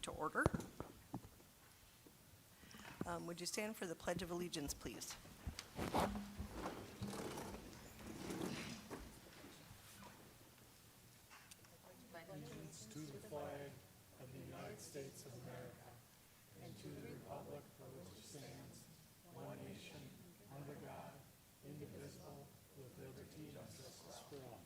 To order. Would you stand for the Pledge of Allegiance, please? Allegiance to the flag of the United States of America and to the republic for which it stands, one nation, under God, indivisible, with liberty and justice for all.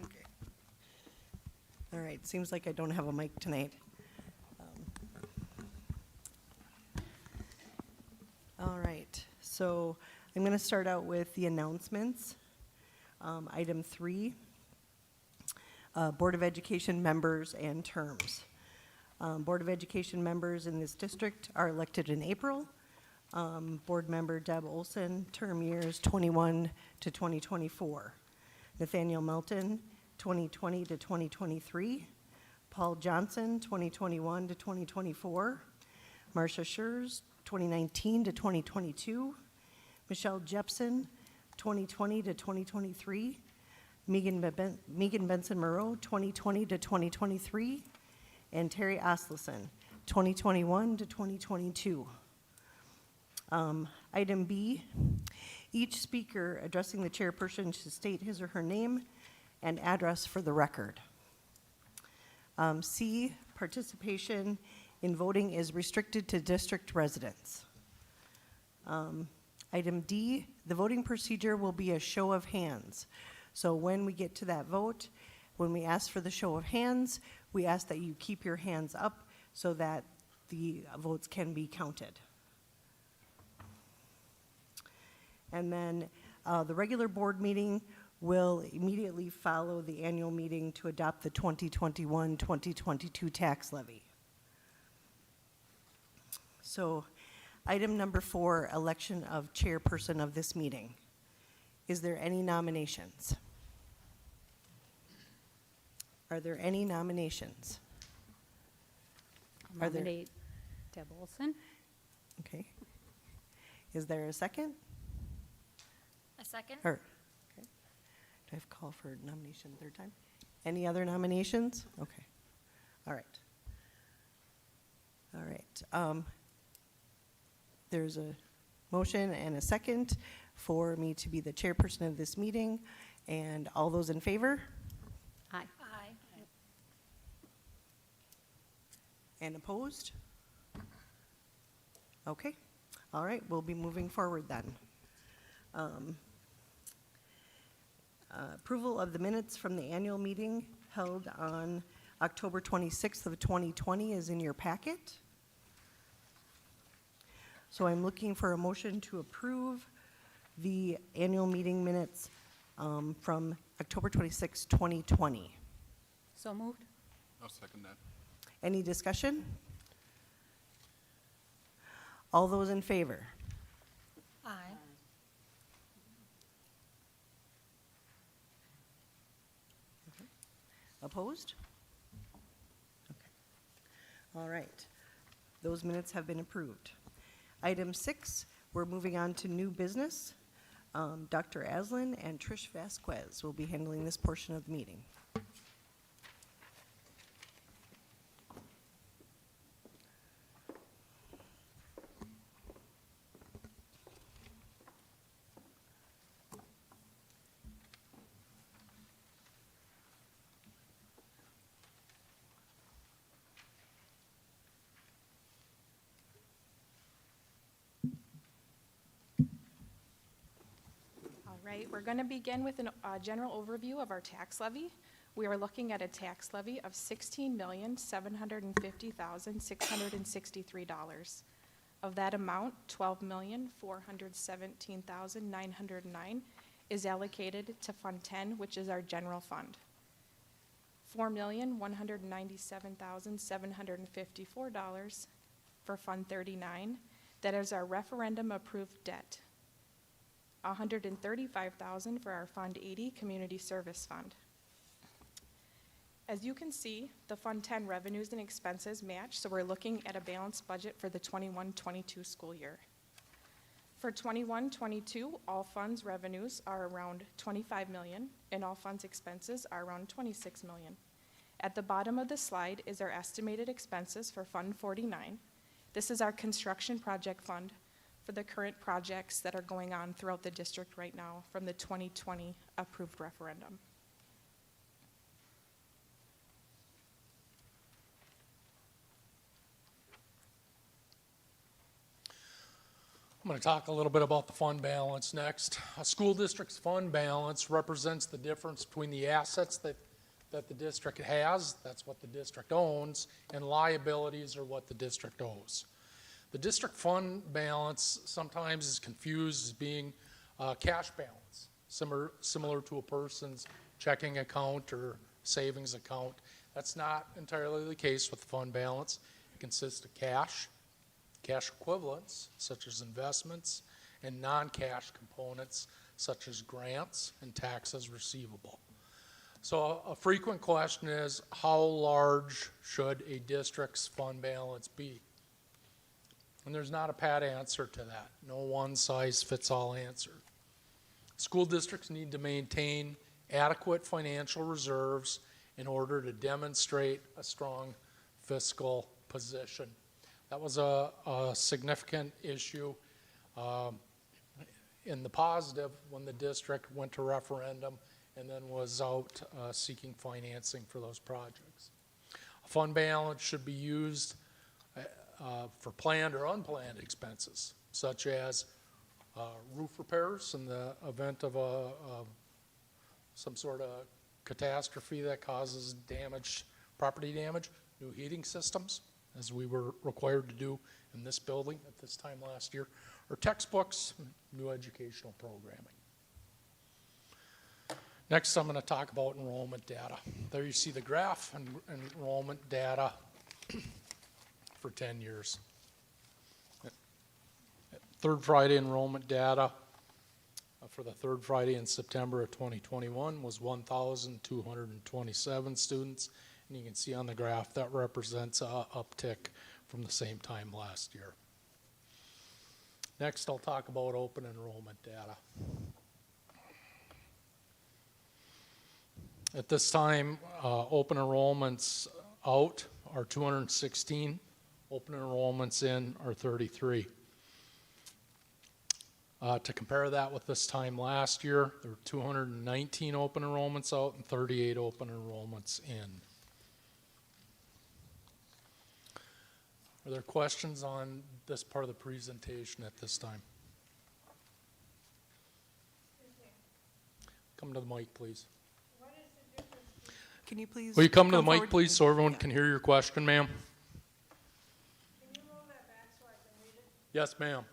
Okay. All right, seems like I don't have a mic tonight. All right, so I'm going to start out with the announcements. Item 3, Board of Education members and terms. Board of Education members in this district are elected in April. Board member Deb Olson, term years 21 to 2024. Nathaniel Melton, 2020 to 2023. Paul Johnson, 2021 to 2024. Marcia Schurz, 2019 to 2022. Michelle Jepson, 2020 to 2023. Megan Benson Moreau, 2020 to 2023. And Terry Oslison, 2021 to 2022. Item B, each speaker addressing the chairperson should state his or her name and address for the record. C, participation in voting is restricted to district residents. Item D, the voting procedure will be a show of hands. So when we get to that vote, when we ask for the show of hands, we ask that you keep your hands up so that the votes can be counted. And then the regular board meeting will immediately follow the annual meeting to adopt the 2021-2022 tax levy. So item number 4, election of chairperson of this meeting. Is there any nominations? Are there any nominations? I'll nominate Deb Olson. Okay. Is there a second? A second? Or, okay. Do I have to call for nomination third time? Any other nominations? Okay. All right. All right. There's a motion and a second for me to be the chairperson of this meeting. And all those in favor? Aye. Aye. And opposed? Okay. All right, we'll be moving forward then. Approval of the minutes from the annual meeting held on October 26th of 2020 is in your packet. So I'm looking for a motion to approve the annual meeting minutes from October 26, 2020. So moved. I'll second that. Any discussion? All those in favor? Aye. Opposed? Okay. All right. Those minutes have been approved. Item 6, we're moving on to new business. Dr. Aslan and Trish Vasquez will be handling this portion of the meeting. All right, we're going to begin with a general overview of our tax levy. We are looking at a tax levy of $16,750,663. Of that amount, $12,417,909 is allocated to Fund 10, which is our general fund. $4,197,754 for Fund 39, That is our referendum-approved debt. $135,000 for our Fund 80 Community Service Fund. As you can see, the Fund 10 revenues and expenses match, so we're looking at a balanced budget for the 21-22 school year. For 21-22, all funds revenues are around $25 million, and all funds expenses are around $26 million. At the bottom of the slide is our estimated expenses for Fund 49. This is our construction project fund for the current projects that are going on throughout the district right now from the 2020 approved referendum. I'm going to talk a little bit about the fund balance next. A school district's fund balance represents the difference between the assets that the district has, that's what the district owns, and liabilities are what the district owes. The district fund balance sometimes is confused as being a cash balance, similar to a person's checking account or savings account. That's not entirely the case with the fund balance. It consists of cash equivalents, such as investments, and non-cash components, such as grants and taxes receivable. So a frequent question is, how large should a district's fund balance be? And there's not a pat answer to that. No one-size-fits-all answer. School districts need to maintain adequate financial reserves in order to demonstrate a strong fiscal position. That was a significant issue in the positive when the district went to referendum and then was out seeking financing for those projects. A fund balance should be used for planned or unplanned expenses, such as roof repairs in the event of some sort of catastrophe that causes damage, property damage, new heating systems, as we were required to do in this building at this time last year, or textbooks, new educational programming. Next, I'm going to talk about enrollment data. There you see the graph and enrollment data for 10 years. Third Friday enrollment data for the third Friday in September of 2021 was 1,227 students. And you can see on the graph that represents an uptick from the same time last year. Next, I'll talk about open enrollment data. At this time, open enrollments out are 216. Open enrollments in are 33. To compare that with this time last year, there were 219 open enrollments out and 38 open enrollments in. Are there questions on this part of the presentation at this time? Come to the mic, please. Can you please? Will you come to the mic, forward? please, so everyone can hear your question, ma'am? Can you roll that back so I can read it? Yes, ma'am.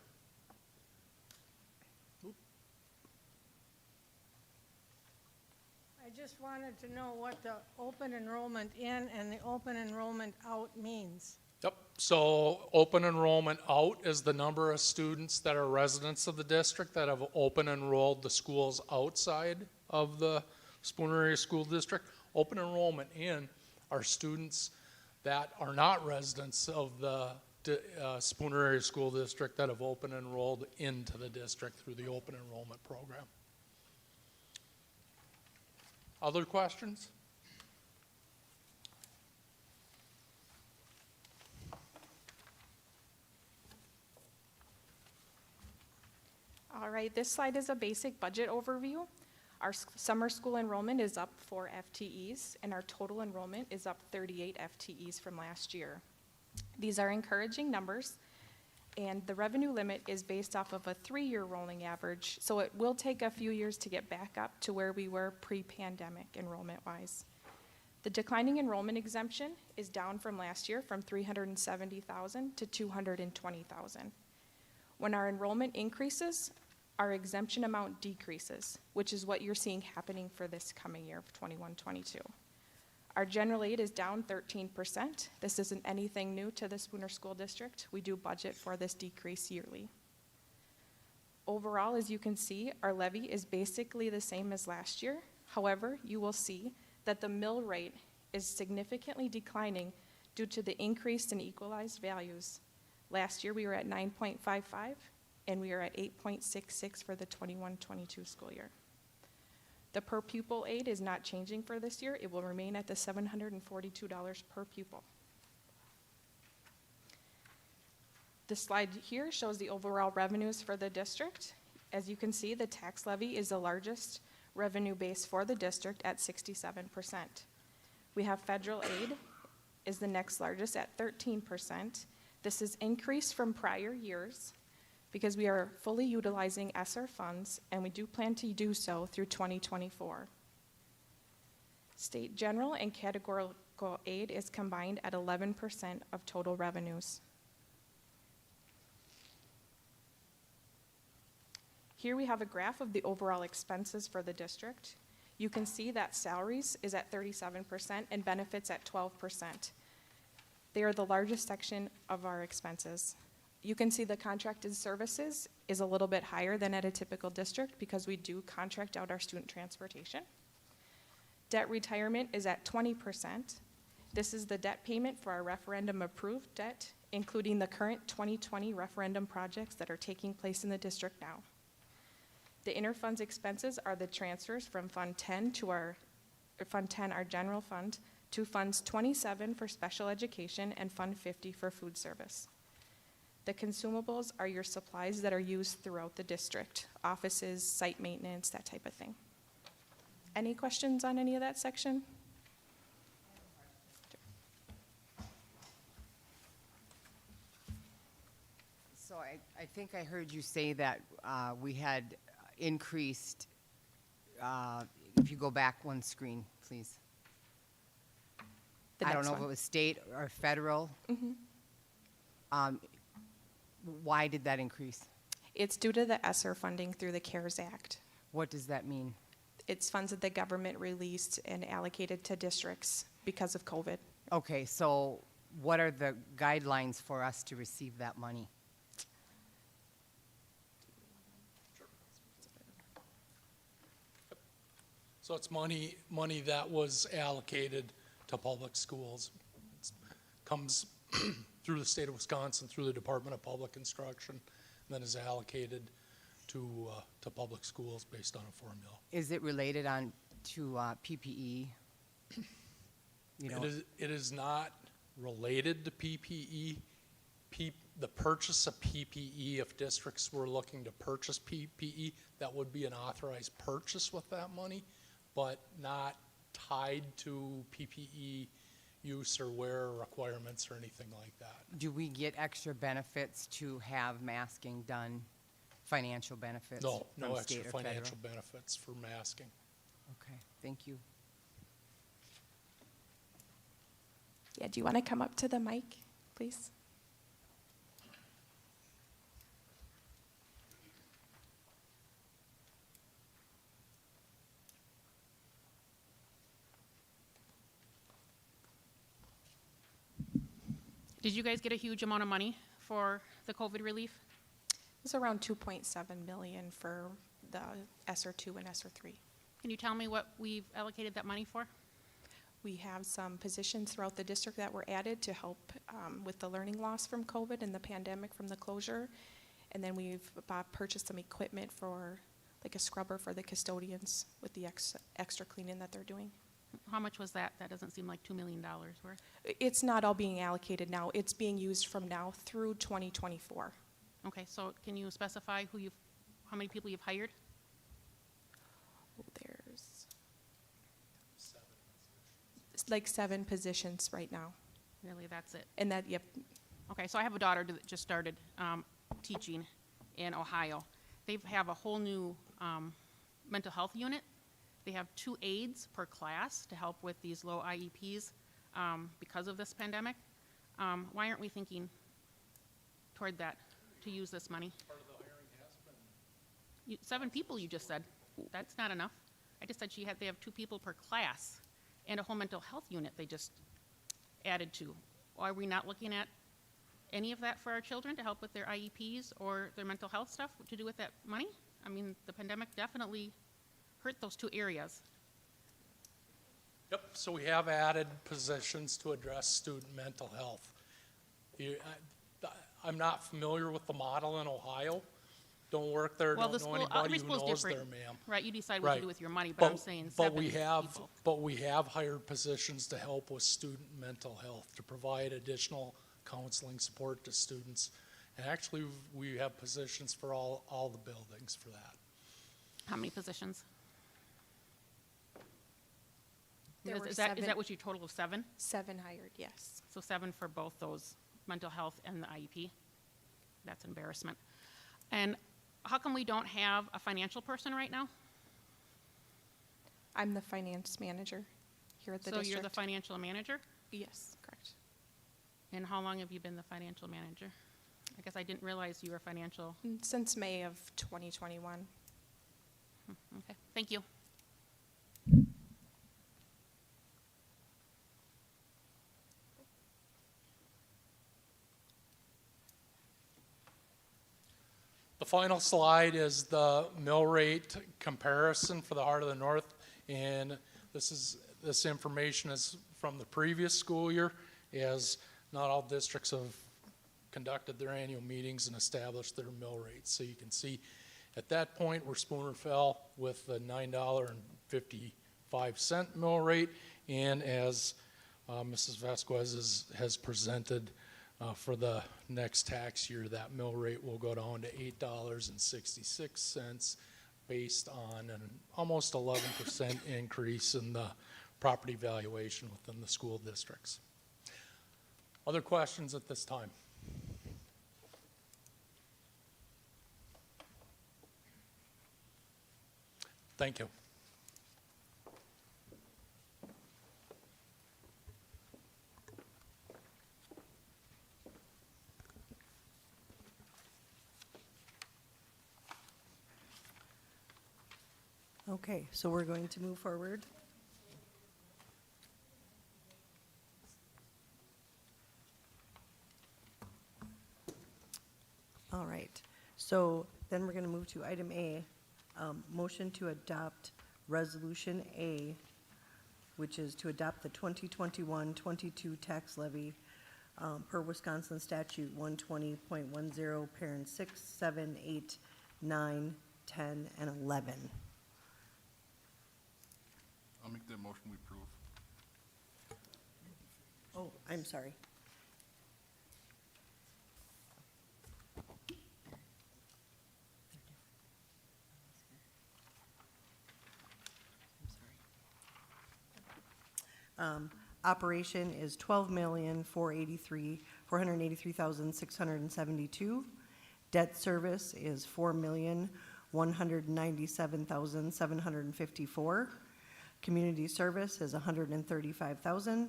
I just wanted to know what the open enrollment in and the open enrollment out means. Yep, so open enrollment out is the number of students that are residents of the district that have open enrolled the schools outside of the Spooner Area School District. Open enrollment in are students that are not residents of the Spooner Area School District that have open enrolled into the district through the open enrollment program. Other questions? All right, this slide is a basic budget overview. Our summer school enrollment is up 4 FTEs, and our total enrollment is up 38 FTEs from last year. These are encouraging numbers, and the revenue limit is based off of a 3-year rolling average, so it will take a few years to get back up to where we were pre-pandemic enrollment-wise. The declining enrollment exemption is down from last year from 370,000 to 220,000. When our enrollment increases, our exemption amount decreases, which is what you're seeing happening for this coming year of 21-22. Our general aid is down 13%. This isn't anything new to the Spooner School District. We do budget for this decrease yearly. Overall, as you can see, our levy is basically the same as last year. However, you will see that the mill rate is significantly declining due to the increase in equalized values. Last year, we were at 9.55, and we are at 8.66 for the 21-22 school year. The per pupil aid is not changing for this year. It will remain at the $742 per pupil. The slide here shows the overall revenues for the district. As you can see, the tax levy is the largest revenue base for the district at 67%. We have federal aid is the next largest at 13%. This is increased from prior years because we are fully utilizing ESSER funds, and we do plan to do so through 2024. State general and categorical aid is combined at 11% of total revenues. Here we have a graph of the overall expenses for the district. You can see that salaries is at 37% and benefits at 12%. They are the largest section of our expenses. You can see the contracted services is a little bit higher than at a typical district because we do contract out our student transportation. Debt retirement is at 20%. This is the debt payment for our referendum approved debt, including the current 2020 referendum projects that are taking place in the district now. The interfunds expenses are the transfers from Fund 10 to our general fund, to Funds 27 for special education and Fund 50 for food service. The consumables are your supplies that are used throughout the district, offices, site maintenance, that type of thing. Any questions on any of that section? So I think I heard you say that we had increased, if you go back one screen, please. The I don't next know if one. it was state or federal. Why did that increase? It's due to the ESSER funding through the CARES Act. What does that mean? It's funds that the government released and allocated to districts because of COVID. Okay, so what are the guidelines for us to receive that money? So it's money that was allocated to public schools. It comes through the state of Wisconsin, through the Department of Public Instruction, and then is allocated to public schools based on a formula. Is it related to PPE? You know, It is not related to PPE. The purchase of PPE, if districts were looking to purchase PPE, that would be an authorized purchase with that money, but not tied to PPE use or wear requirements or anything like that. do we get extra benefits to have masking done? Financial benefits? No from extra state or federal? financial benefits for masking. Okay, thank you. Yeah, do you want to come up to the mic, please? Did you guys get a huge amount of money for the COVID relief? It's around 2.7 million for the ESSER 2 and ESSER 3. Can you tell me what we've allocated that money for? We have some positions throughout the district that were added to help with the learning loss from COVID and the pandemic from the closure. And then we've purchased some equipment for like a scrubber for the custodians with the extra cleaning that they're doing. How much was that? That doesn't seem like $2 million worth. It's not all being allocated now. It's being used from now through 2024. Okay, so can you specify how many people you've hired? There's like 7 positions right now. Really, that's it? And that, yep, Okay, so I have a daughter that just started teaching in Ohio. They have a whole new mental health unit. They have 2 aides per class to help with these low IEPs because of this pandemic. Why aren't we thinking toward that, to use this money? Part of the hiring has been. 7 people, you just said. That's not enough. I just said they have 2 people per class and a whole mental health unit they just added to. Are we not looking at any of that for our children to help with their IEPs or their mental health stuff to do with that money? I mean, the pandemic definitely hurt those two areas. Yep, so we have added positions to address student mental health. I'm not familiar with the model in Ohio. Don't work there, Well, the don't know school, anybody every who school's knows there, different. ma'am. Right, you decide what to Right. do with your money, but I'm saying seven people. But we have hired positions to help with student mental health, to provide additional counseling support to students. And actually, we have positions for all the buildings for that. How many positions? There were Is that seven. what your total of 7? 7 hired, yes. So 7 for both those, mental health and the IEP? That's embarrassment. And how come we don't have a financial person right now? I'm the finance manager here at the So district. you're the financial manager? Yes, correct. And how long have you been the financial manager? I guess I didn't realize you were financial. Since May of 2021. Okay, thank you. The final slide is the mill rate comparison for the Heart of the North, and this information is from the previous school year, as not all districts have conducted their annual meetings and established their mill rates. So you can see at that point where Spooner fell with the $9.55 mill rate, and as Mrs. Vasquez has presented, for the next tax year, that mill rate will go down to $8.66 based on an almost 11% increase in the property valuation within the school districts. Other questions at this time? Thank you. Okay, so we're going to move forward. All right, so then we're going to move to item A, motion to adopt Resolution A, which is to adopt the 2021-22 tax levy per Wisconsin statute 120.10, parent 6, 7, 8, 9, 10, and 11. I'll make that motion, we approve. Oh, I'm sorry. Operation is $12,483,672. Debt service is $4,197,754. Community service is $135,000,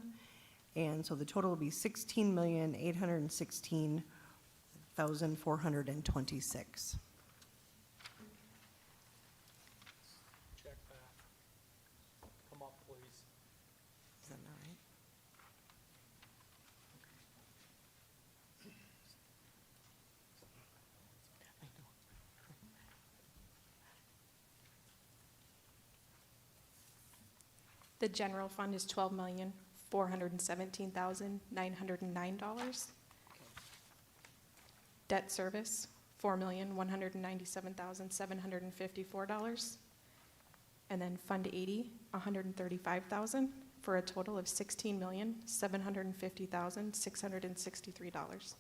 and so the total will be $16,816,426. Check that. Come up, please. Is that all right? The general fund is $12,417,909. Debt service, $4,197,754. And then Fund 80, $135,000, for a total of $16,750,663.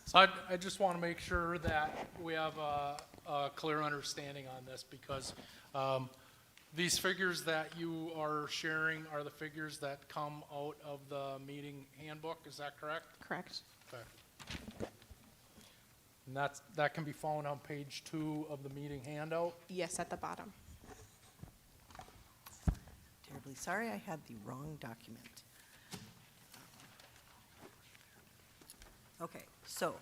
So I just want to make sure that we have a clear understanding on this, because these figures that you are sharing are the figures that come out of the meeting handbook, is that correct? Correct. Okay. And that can be found on page 2 of the meeting handout? Yes, at the bottom. Terribly sorry, I had the wrong document. Okay, so,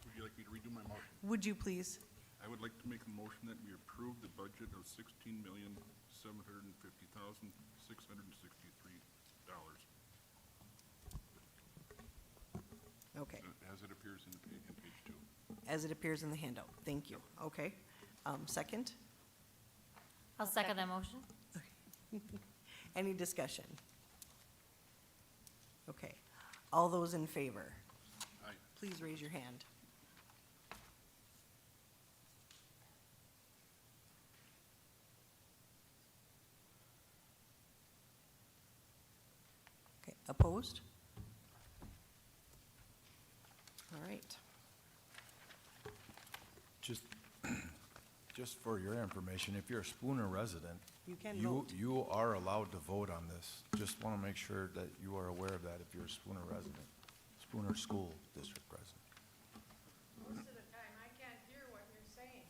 Would you like me to redo my motion? would you please? I I would like to make a motion that we approve the budget of $16,750,663, Okay, as it appears in page 2. as it appears in the handout. Thank you. Okay. Second? I'll second that motion. Any discussion? Okay. All those in favor, Aye. please raise your hand. Okay, opposed? All right. Just for your information, if you're a Spooner resident, You can vote. you are allowed to vote on this. Just want to make sure that you are aware of that if you're a Spooner resident, Spooner School District resident. Most of the time, I can't hear what you're saying.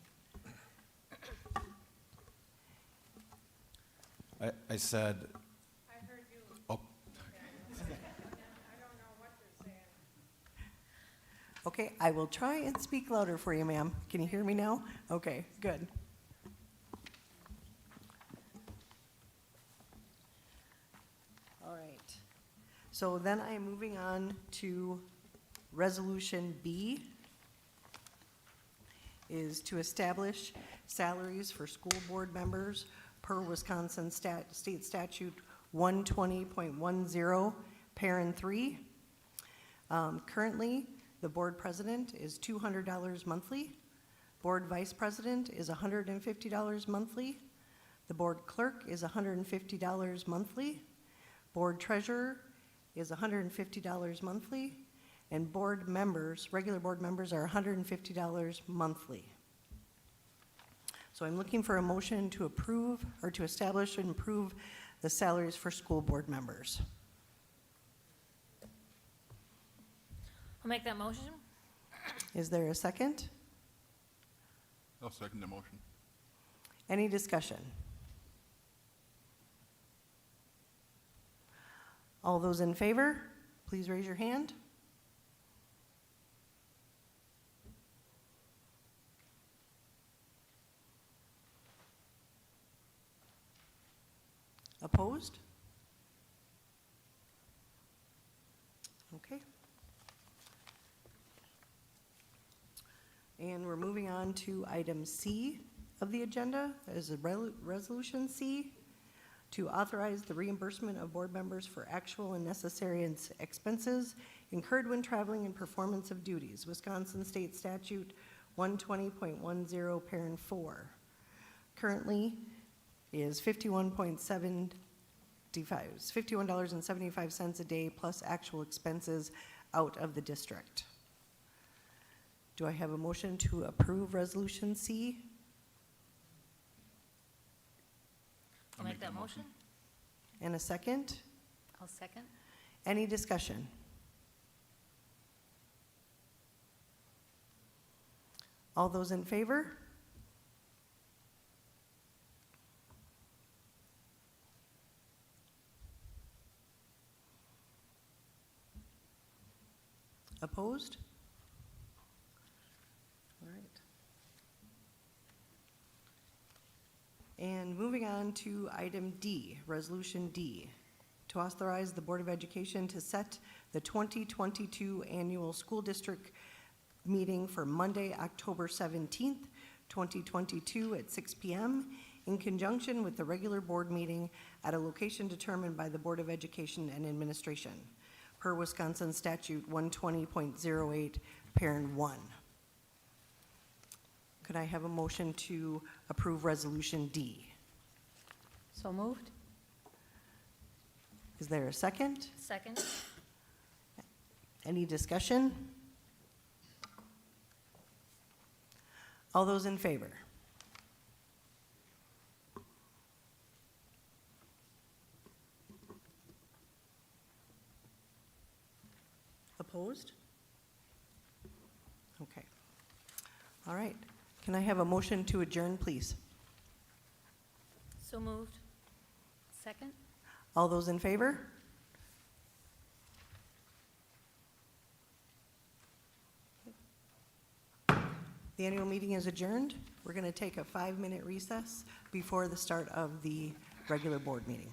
I said, I heard you. oh, I don't know what you're saying. Okay, I will try and speak louder for you, ma'am. Can you hear me now? Okay, good. All right. So then I am moving on to Resolution B, is to establish salaries for school board members per Wisconsin State Statute 120.10, Parent 3. Currently, the board president is $200 monthly. Board vice president is $150 monthly. The board clerk is $150 monthly. Board treasurer is $150 monthly. And board members, regular board members, are $150 monthly. So I'm looking for a motion to approve or to establish and approve the salaries for school board members. I'll make that motion. Is there a second? I'll second the motion. Any discussion? All those in favor, please raise your hand. Opposed? Okay. And we're moving on to item C of the agenda, that is a resolution C, to authorize the reimbursement of board members for actual and necessary expenses incurred when traveling in performance of duties, Wisconsin State Statute 120.10, Parent 4. Currently is $51.75 a day plus actual expenses out of the district. Do I have a motion to approve Resolution C? I'll make that motion. And a second? I'll second. Any discussion? All those in favor? Opposed? All right. And moving on to item D, Resolution D, to authorize the Board of Education to set the 2022 annual school district meeting for Monday, October 17th, 2022 at 6 p.m. in conjunction with the regular board meeting at a location determined by the Board of Education and Administration, per Wisconsin Statute 120.08, Parent 1. Could I have a motion to approve Resolution D? So moved. Is there a second? Second. Any discussion? All those in favor? Opposed? Okay. All right. Can I have a motion to adjourn, please? So moved. Second. All those in favor? The annual meeting is adjourned. We're going to take a 5-minute recess before the start of the regular board meeting.